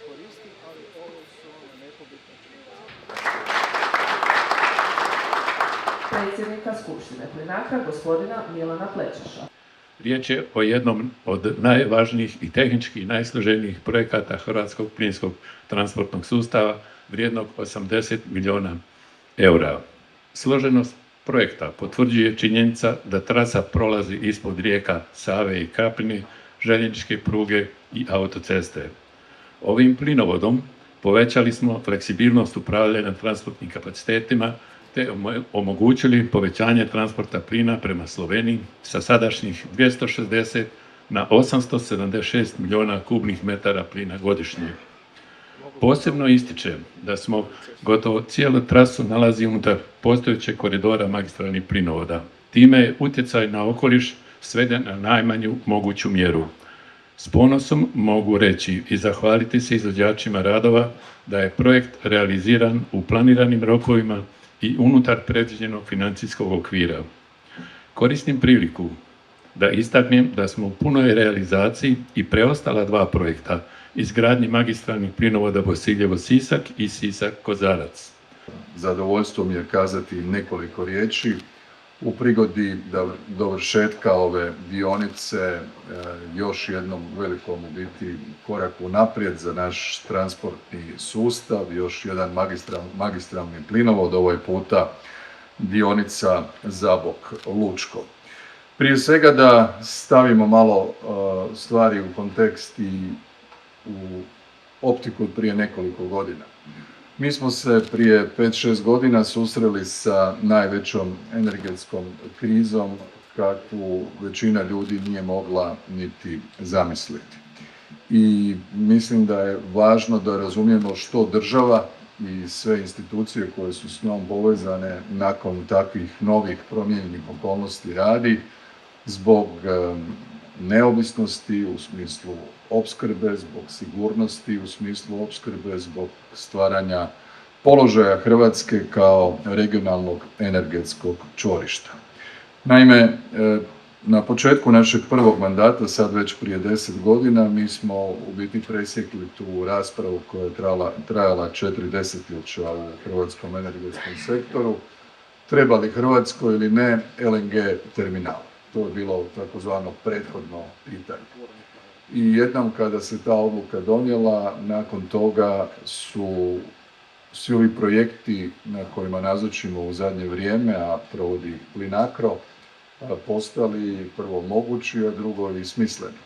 koristi, ali ovo su nepobitne činjenice. Predsjednika Skupštine Plinacra, gospodina Milana Plečeša. Riječ je o jednom od najvažnijih i tehnički najsloženijih projekata hrvatskog plinskog transportnog sustava vrijednog 80 milijuna eura. Složenost projekta potvrđuje činjenica da trasa prolazi ispod rijeka Save i Krapine, željezničke pruge i autoceste. Ovim plinovodom povećali smo fleksibilnost upravljanja transportnim kapacitetima te omogućili povećanje transporta plina prema Sloveniji sa sadašnjih 260 na 876 milijuna kubnih metara plina godišnje. Posebno ističem da smo gotovo cijelu trasu nalazi unutar postojećeg koridora magistralnih plinovoda. Time je utjecaj na okoliš sveden na najmanju moguću mjeru. S ponosom mogu reći i zahvaliti se izvođačima radova da je projekt realiziran u planiranim rokovima i unutar predviđenog financijskog okvira. Koristim priliku da istaknem da smo u punoj realizaciji i preostala dva projekta izgradnji magistralnih plinovoda Bosiljevo-Sisak i Sisak-Kozarac. Zadovoljstvo mi je kazati nekoliko riječi u prigodi dovršetka ove dionice, još jednom velikom u biti koraku naprijed za naš transportni sustav, još jedan magistralni plinovod, ovaj puta dionica Zabok-Lučko. Prije svega da stavimo malo stvari u kontekst i u optiku prije nekoliko godina. Mi smo se prije 5-6 godina susreli sa najvećom energetskom krizom kakvu većina ljudi nije mogla niti zamisliti. I mislim da je važno da razumijemo što država i sve institucije koje su s njom povezane nakon takvih novih promijenjenih okolnosti radi zbog neovisnosti u smislu opskrbe, zbog sigurnosti u smislu opskrbe, zbog stvaranja položaja Hrvatske kao regionalnog energetskog čvorišta. Naime, na početku našeg prvog mandata, sad već prije 10 godina, mi smo u biti presjekli tu raspravu koja je trajala 4 desetljeća u hrvatskom energetskom sektoru. Treba li Hrvatskoj ili ne LNG terminal? To je bilo takozvano prethodno pitanje. I jednom kada se ta odluka donijela, nakon toga su svi ovi projekti na kojima nazočimo u zadnje vrijeme, a provodi Plinacro, postali prvo mogući, a drugo i smisleni.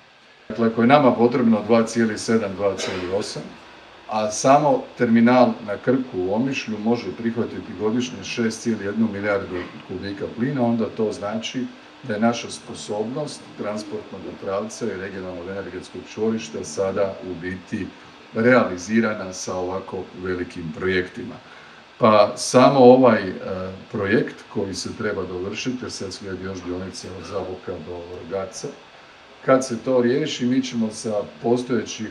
Dakle, ako je nama potrebno 2,7, 2,8, a samo terminal na Krku u Omišlju može prihvatiti godišnje 6,1 milijardu kubika plina, onda to znači da je naša sposobnost transportnog pravca i regionalnog energetskog čvorišta sada u biti realizirana sa ovako velikim projektima. Pa samo ovaj projekt koji se treba dovršiti, jer sad slijedi još dionica od Zaboka do Vrgaca, kad se to riješi, mi ćemo sa postojećih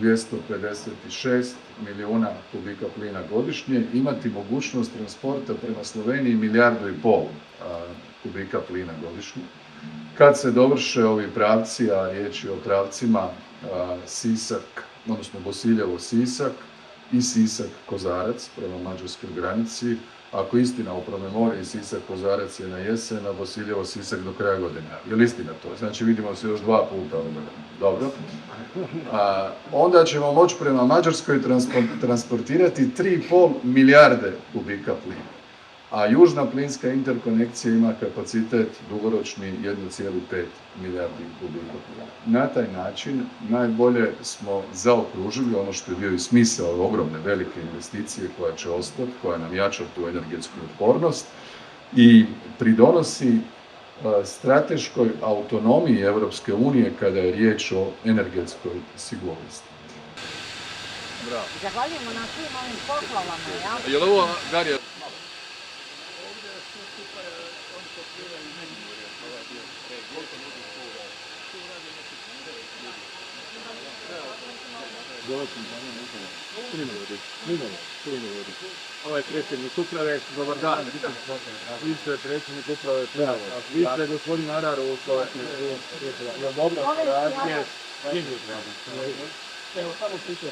256 milijuna kubika plina godišnje imati mogućnost transporta prema Sloveniji 1,5 milijardu kubika plina godišnje. Kad se dovrše ovi pravci, a riječ je o pravcima Sisak, odnosno Bosiljevo-Sisak i Sisak-Kozarac prema mađarskoj granici, ako istina u promemoriji Sisak-Kozarac je na jesen, a Bosiljevo-Sisak do kraja godine. Je li istina to? Znači vidimo se još 2 puta. Dobro. Onda ćemo moći prema Mađarskoj transportirati 3,5 milijarde kubika plina. A južna plinska interkonekcija ima kapacitet dugoročni 1,5 milijardi kubika plina. Na taj način najbolje smo zaokružili ono što je bio i smisao ove ogromne velike investicije koja će ostati, koja nam jača tu energetsku otpornost i pridonosi strateškoj autonomiji Europske unije kada je riječ o energetskoj sigurnosti. Bravo. Zahvaljujemo na svim ovim pohvalama, jel? Je li ovo Darija? Ovdje sve skupa je, oni pokrivaju Međimurje, ovaj dio regije. Koliko ljudi tu radi? Tu radi neki 10 ljudi. Ovaj predsjednik uprave, dobar dan. Vi ste predsjednik uprave Pravo. Vi ste gospodin Araru, dobro, evo samo piše.